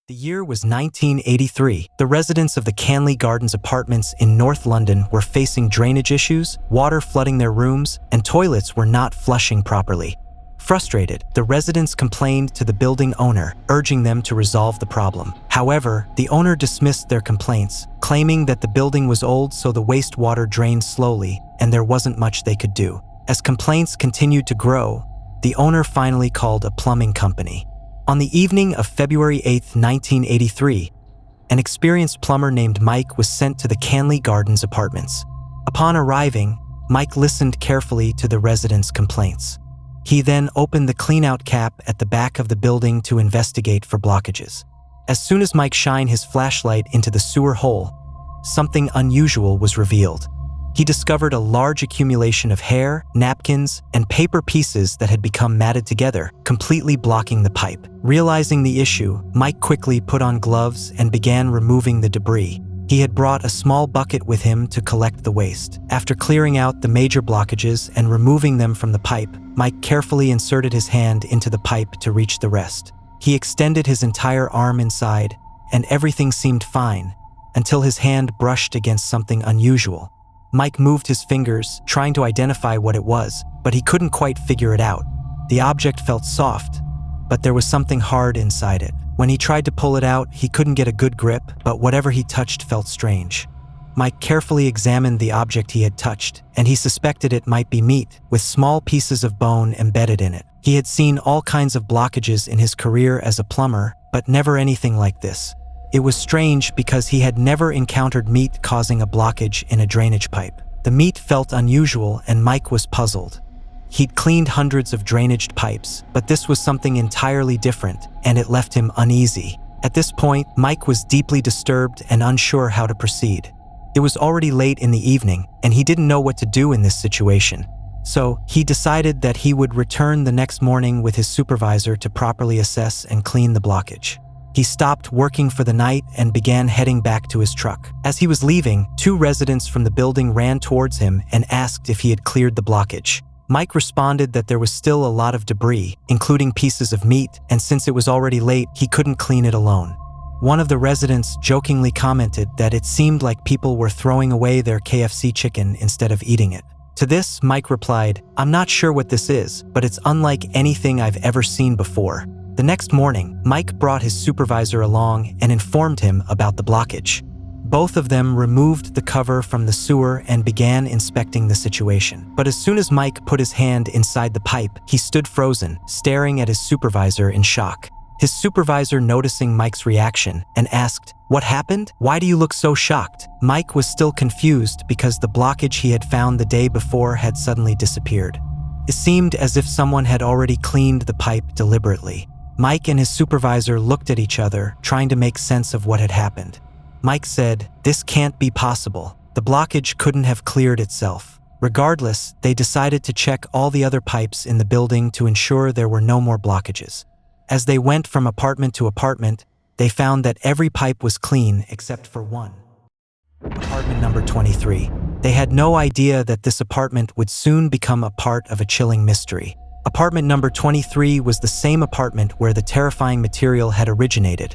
The year was 1983. The residents of the Canley Gardens apartments in North London were facing drainage issues, water flooding their rooms, and toilets were not flushing properly. Frustrated, the residents complained to the building owner, urging them to resolve the problem. However, the owner dismissed their complaints, claiming that the building was old so the wastewater drained slowly and there wasn't much they could do. As complaints continued to grow, the owner finally called a plumbing company. On the evening of February 8, 1983, an experienced plumber named Mike was sent to the Canley Gardens apartments. Upon arriving, Mike listened carefully to the residents' complaints. He then opened the cleanout cap at the back of the building to investigate for blockages. As soon as Mike shined his flashlight into the sewer hole, something unusual was revealed. He discovered a large accumulation of hair, napkins, and paper pieces that had become matted together, completely blocking the pipe. Realizing the issue, Mike quickly put on gloves and began removing the debris. He had brought a small bucket with him to collect the waste. After clearing out the major blockages and removing them from the pipe, Mike carefully inserted his hand into the pipe to reach the rest. He extended his entire arm inside, and everything seemed fine, until his hand brushed against something unusual. Mike moved his fingers, trying to identify what it was, but he couldn't quite figure it out. The object felt soft, but there was something hard inside it. When he tried to pull it out, he couldn't get a good grip, but whatever he touched felt strange. Mike carefully examined the object he had touched, and he suspected it might be meat, with small pieces of bone embedded in it. He had seen all kinds of blockages in his career as a plumber, but never anything like this. It was strange because he had never encountered meat causing a blockage in a drainage pipe. The meat felt unusual and Mike was puzzled. He'd cleaned hundreds of drainage pipes, but this was something entirely different, and it left him uneasy. At this point, Mike was deeply disturbed and unsure how to proceed. It was already late in the evening, and he didn't know what to do in this situation. So, he decided that he would return the next morning with his supervisor to properly assess and clean the blockage. He stopped working for the night and began heading back to his truck. As he was leaving, two residents from the building ran towards him and asked if he had cleared the blockage. Mike responded that there was still a lot of debris, including pieces of meat, and since it was already late, he couldn't clean it alone. One of the residents jokingly commented that it seemed like people were throwing away their KFC chicken instead of eating it. To this, Mike replied, "I'm not sure what this is, but it's unlike anything I've ever seen before." The next morning, Mike brought his supervisor along and informed him about the blockage. Both of them removed the cover from the sewer and began inspecting the situation. But as soon as Mike put his hand inside the pipe, he stood frozen, staring at his supervisor in shock. His supervisor noticing Mike's reaction and asked, "What happened? Why do you look so shocked?" Mike was still confused because the blockage he had found the day before had suddenly disappeared. It seemed as if someone had already cleaned the pipe deliberately. Mike and his supervisor looked at each other, trying to make sense of what had happened. Mike said, "This can't be possible. The blockage couldn't have cleared itself." Regardless, they decided to check all the other pipes in the building to ensure there were no more blockages. As they went from apartment to apartment, they found that every pipe was clean except for one. Apartment number 23. They had no idea that this apartment would soon become a part of a chilling mystery. Apartment number 23 was the same apartment where the terrifying material had originated,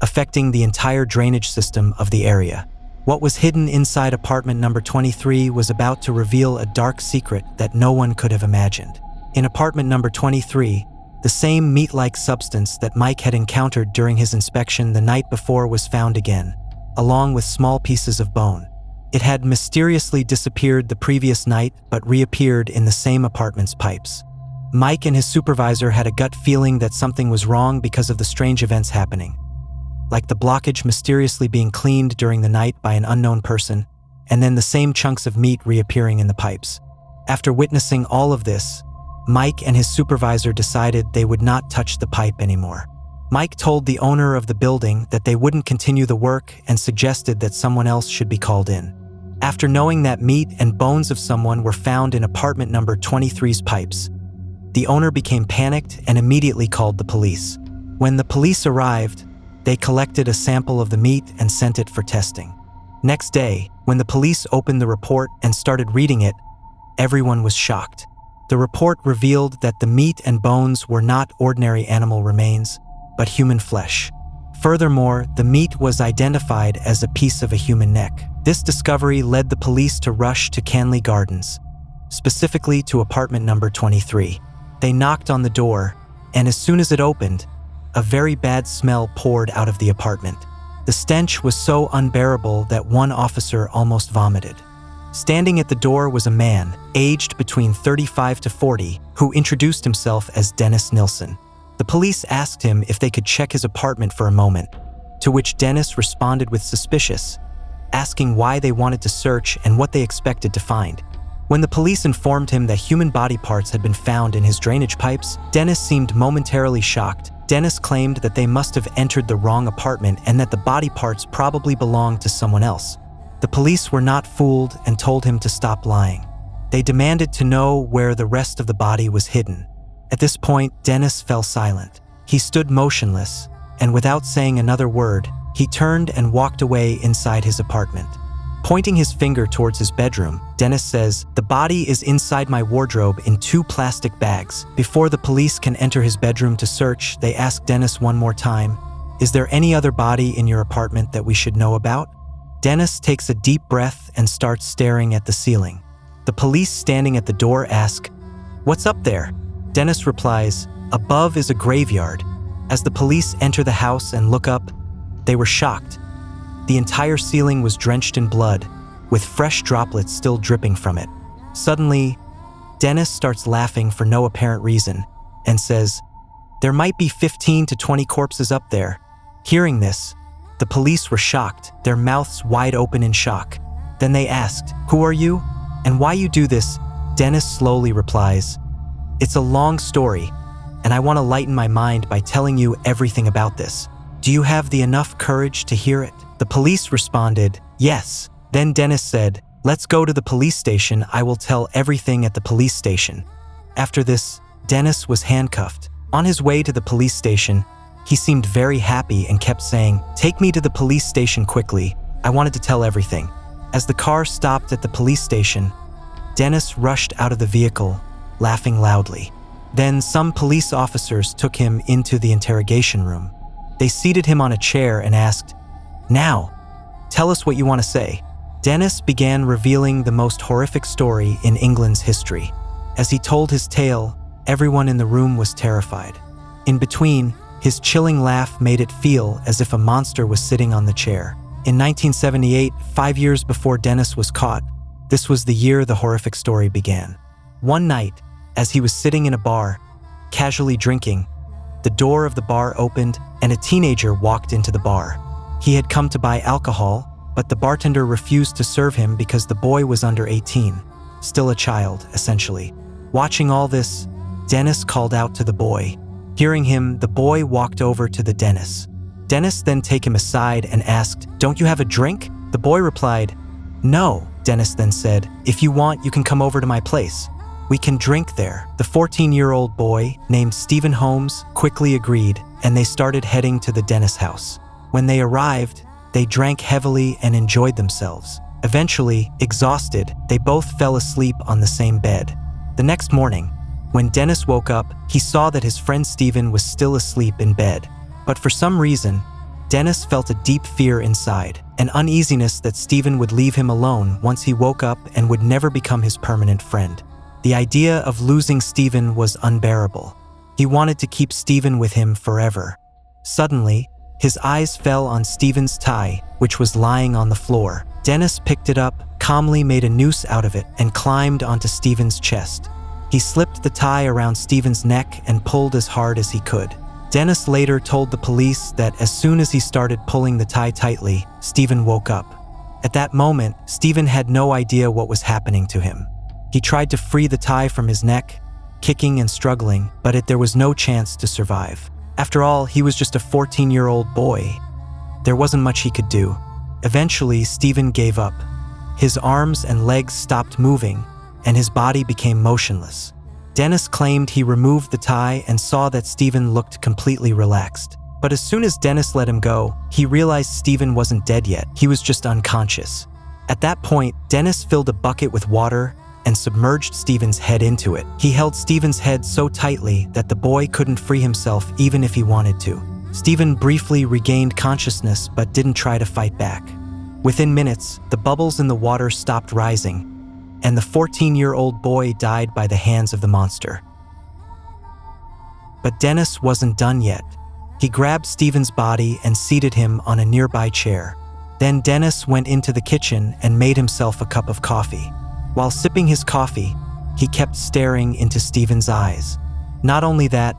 affecting the entire drainage system of the area. What was hidden inside apartment number 23 was about to reveal a dark secret that no one could have imagined. In apartment number 23, the same meat-like substance that Mike had encountered during his inspection the night before was found again, along with small pieces of bone. It had mysteriously disappeared the previous night but reappeared in the same apartment's pipes. Mike and his supervisor had a gut feeling that something was wrong because of the strange events happening, like the blockage mysteriously being cleaned during the night by an unknown person, and then the same chunks of meat reappearing in the pipes. After witnessing all of this, Mike and his supervisor decided they would not touch the pipe anymore. Mike told the owner of the building that they wouldn't continue the work and suggested that someone else should be called in. After knowing that meat and bones of someone were found in apartment number 23's pipes, the owner became panicked and immediately called the police. When the police arrived, they collected a sample of the meat and sent it for testing. Next day, when the police opened the report and started reading it, everyone was shocked. The report revealed that the meat and bones were not ordinary animal remains, but human flesh. Furthermore, the meat was identified as a piece of a human neck. This discovery led the police to rush to Canley Gardens, specifically to apartment number 23. They knocked on the door, and as soon as it opened, a very bad smell poured out of the apartment. The stench was so unbearable that one officer almost vomited. Standing at the door was a man, aged between 35 to 40, who introduced himself as Dennis Nilsen. The police asked him if they could check his apartment for a moment, to which Dennis responded with suspicious, asking why they wanted to search and what they expected to find. When the police informed him that human body parts had been found in his drainage pipes, Dennis seemed momentarily shocked. Dennis claimed that they must have entered the wrong apartment and that the body parts probably belonged to someone else. The police were not fooled and told him to stop lying. They demanded to know where the rest of the body was hidden. At this point, Dennis fell silent. He stood motionless, and without saying another word, he turned and walked away inside his apartment. Pointing his finger towards his bedroom, Dennis says, "The body is inside my wardrobe in 2 plastic bags." Before the police can enter his bedroom to search, they ask Dennis one more time, "Is there any other body in your apartment that we should know about?" Dennis takes a deep breath and starts staring at the ceiling. The police standing at the door ask, "What's up there?" Dennis replies, "Above is a graveyard." As the police enter the house and look up, they were shocked. The entire ceiling was drenched in blood, with fresh droplets still dripping from it. Suddenly, Dennis starts laughing for no apparent reason and says, "There might be 15 to 20 corpses up there." Hearing this, the police were shocked, their mouths wide open in shock. Then they asked, "Who are you? And why you do this?" Dennis slowly replies, "It's a long story, and I want to lighten my mind by telling you everything about this. Do you have the enough courage to hear it?" The police responded, "Yes." Then Dennis said, "Let's go to the police station. I will tell everything at the police station." After this, Dennis was handcuffed. On his way to the police station, he seemed very happy and kept saying, "Take me to the police station quickly. I wanted to tell everything." As the car stopped at the police station, Dennis rushed out of the vehicle, laughing loudly. Then some police officers took him into the interrogation room. They seated him on a chair and asked, "Now, tell us what you want to say." Dennis began revealing the most horrific story in England's history. As he told his tale, everyone in the room was terrified. In between, his chilling laugh made it feel as if a monster was sitting on the chair. In 1978, 5 years before Dennis was caught, this was the year the horrific story began. One night, as he was sitting in a bar, casually drinking, the door of the bar opened and a teenager walked into the bar. He had come to buy alcohol, but the bartender refused to serve him because the boy was under 18, still a child, essentially. Watching all this, Dennis called out to the boy. Hearing him, the boy walked over to the Dennis. Dennis then took him aside and asked, "Don't you have a drink?" The boy replied, "No." Dennis then said, "If you want, you can come over to my place. We can drink there." The 14-year-old boy, named Stephen Holmes, quickly agreed, and they started heading to the Dennis house. When they arrived, they drank heavily and enjoyed themselves. Eventually, exhausted, they both fell asleep on the same bed. The next morning, when Dennis woke up, he saw that his friend Stephen was still asleep in bed. But for some reason, Dennis felt a deep fear inside, an uneasiness that Stephen would leave him alone once he woke up and would never become his permanent friend. The idea of losing Stephen was unbearable. He wanted to keep Stephen with him forever. Suddenly, his eyes fell on Stephen's tie, which was lying on the floor. Dennis picked it up, calmly made a noose out of it, and climbed onto Stephen's chest. He slipped the tie around Stephen's neck and pulled as hard as he could. Dennis later told the police that as soon as he started pulling the tie tightly, Stephen woke up. At that moment, Stephen had no idea what was happening to him. He tried to free the tie from his neck, kicking and struggling, but there was no chance to survive. After all, he was just a 14-year-old boy. There wasn't much he could do. Eventually, Stephen gave up. His arms and legs stopped moving, and his body became motionless. Dennis claimed he removed the tie and saw that Stephen looked completely relaxed. But as soon as Dennis let him go, he realized Stephen wasn't dead yet. He was just unconscious. At that point, Dennis filled a bucket with water and submerged Stephen's head into it. He held Stephen's head so tightly that the boy couldn't free himself even if he wanted to. Stephen briefly regained consciousness but didn't try to fight back. Within minutes, the bubbles in the water stopped rising, and the 14-year-old boy died by the hands of the monster. But Dennis wasn't done yet. He grabbed Stephen's body and seated him on a nearby chair. Then Dennis went into the kitchen and made himself a cup of coffee. While sipping his coffee, he kept staring into Stephen's eyes. Not only that,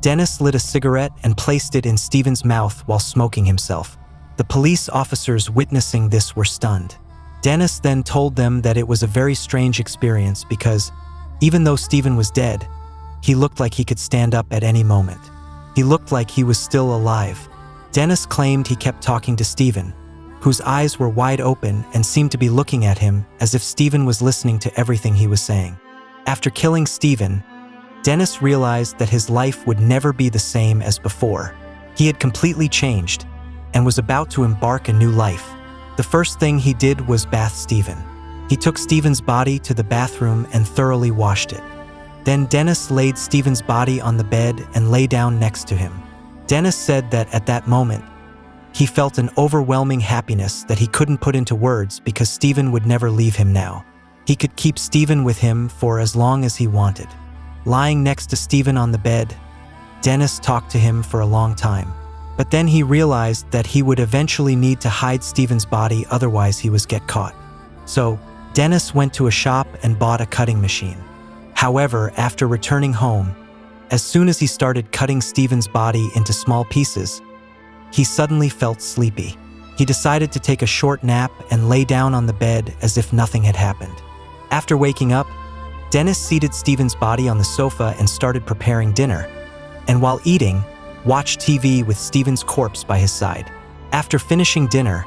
Dennis lit a cigarette and placed it in Stephen's mouth while smoking himself. The police officers witnessing this were stunned. Dennis then told them that it was a very strange experience because, even though Stephen was dead, he looked like he could stand up at any moment. He looked like he was still alive. Dennis claimed he kept talking to Stephen, whose eyes were wide open and seemed to be looking at him as if Stephen was listening to everything he was saying. After killing Stephen, Dennis realized that his life would never be the same as before. He had completely changed and was about to embark a new life. The first thing he did was bath Stephen. He took Stephen's body to the bathroom and thoroughly washed it. Then Dennis laid Stephen's body on the bed and lay down next to him. Dennis said that at that moment, he felt an overwhelming happiness that he couldn't put into words because Stephen would never leave him now. He could keep Stephen with him for as long as he wanted. Lying next to Stephen on the bed, Dennis talked to him for a long time. But then he realized that he would eventually need to hide Stephen's body, otherwise he would get caught. So, Dennis went to a shop and bought a cutting machine. However, after returning home, as soon as he started cutting Stephen's body into small pieces, he suddenly felt sleepy. He decided to take a short nap and lay down on the bed as if nothing had happened. After waking up, Dennis seated Stephen's body on the sofa and started preparing dinner, and while eating, watched TV with Stephen's corpse by his side. After finishing dinner,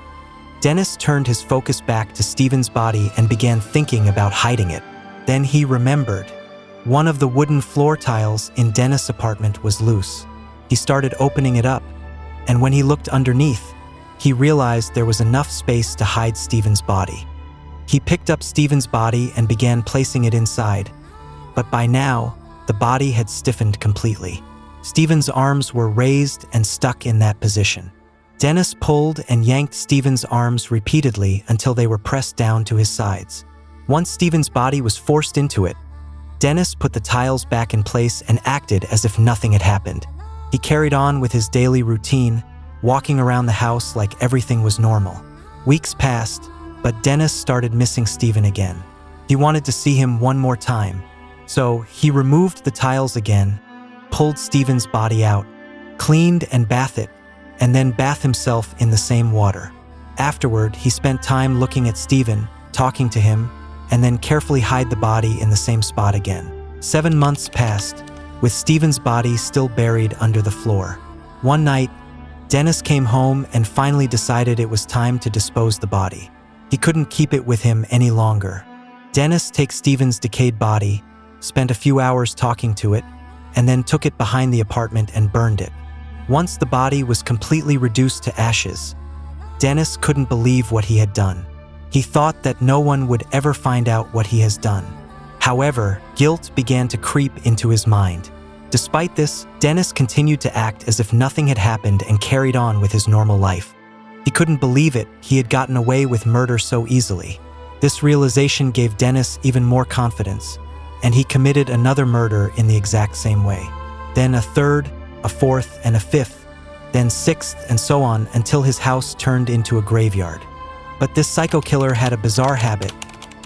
Dennis turned his focus back to Stephen's body and began thinking about hiding it. Then he remembered. One of the wooden floor tiles in Dennis' apartment was loose. He started opening it up, and when he looked underneath, he realized there was enough space to hide Stephen's body. He picked up Stephen's body and began placing it inside, but by now, the body had stiffened completely. Stephen's arms were raised and stuck in that position. Dennis pulled and yanked Stephen's arms repeatedly until they were pressed down to his sides. Once Stephen's body was forced into it, Dennis put the tiles back in place and acted as if nothing had happened. He carried on with his daily routine, walking around the house like everything was normal. Weeks passed, but Dennis started missing Stephen again. He wanted to see him one more time, so he removed the tiles again, pulled Stephen's body out, cleaned and bathed it, and then bathed himself in the same water. Afterward, he spent time looking at Stephen, talking to him, and then carefully hide the body in the same spot again. 7 months passed, with Stephen's body still buried under the floor. One night, Dennis came home and finally decided it was time to dispose the body. He couldn't keep it with him any longer. Dennis takes Stephen's decayed body, spent a few hours talking to it, and then took it behind the apartment and burned it. Once the body was completely reduced to ashes, Dennis couldn't believe what he had done. He thought that no one would ever find out what he has done. However, guilt began to creep into his mind. Despite this, Dennis continued to act as if nothing had happened and carried on with his normal life. He couldn't believe it, he had gotten away with murder so easily. This realization gave Dennis even more confidence, and he committed another murder in the exact same way. Then a third, a fourth, and a fifth, then sixth, and so on until his house turned into a graveyard. But this psycho killer had a bizarre habit.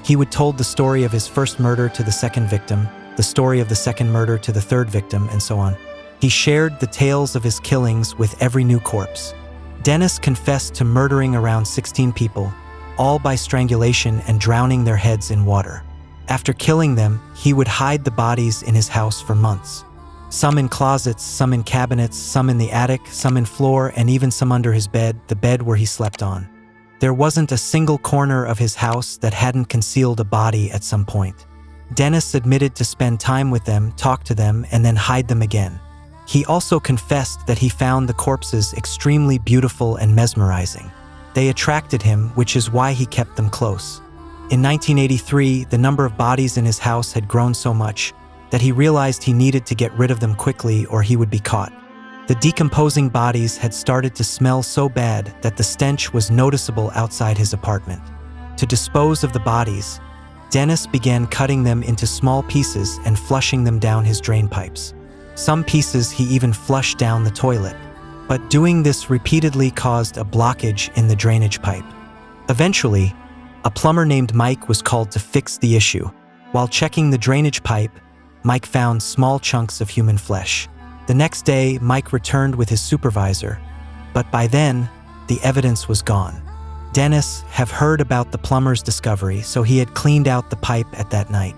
He would told the story of his first murder to the second victim, the story of the second murder to the third victim, and so on. He shared the tales of his killings with every new corpse. Dennis confessed to murdering around 16 people, all by strangulation and drowning their heads in water. After killing them, he would hide the bodies in his house for months. Some in closets, some in cabinets, some in the attic, some in floor, and even some under his bed, the bed where he slept on. There wasn't a single corner of his house that hadn't concealed a body at some point. Dennis admitted to spend time with them, talk to them, and then hide them again. He also confessed that he found the corpses extremely beautiful and mesmerizing. They attracted him, which is why he kept them close. In 1983, the number of bodies in his house had grown so much that he realized he needed to get rid of them quickly or he would be caught. The decomposing bodies had started to smell so bad that the stench was noticeable outside his apartment. To dispose of the bodies, Dennis began cutting them into small pieces and flushing them down his drain pipes. Some pieces he even flushed down the toilet, but doing this repeatedly caused a blockage in the drainage pipe. Eventually, a plumber named Mike was called to fix the issue. While checking the drainage pipe, Mike found small chunks of human flesh. The next day, Mike returned with his supervisor, but by then, the evidence was gone. Dennis had heard about the plumber's discovery, so he had cleaned out the pipe at that night.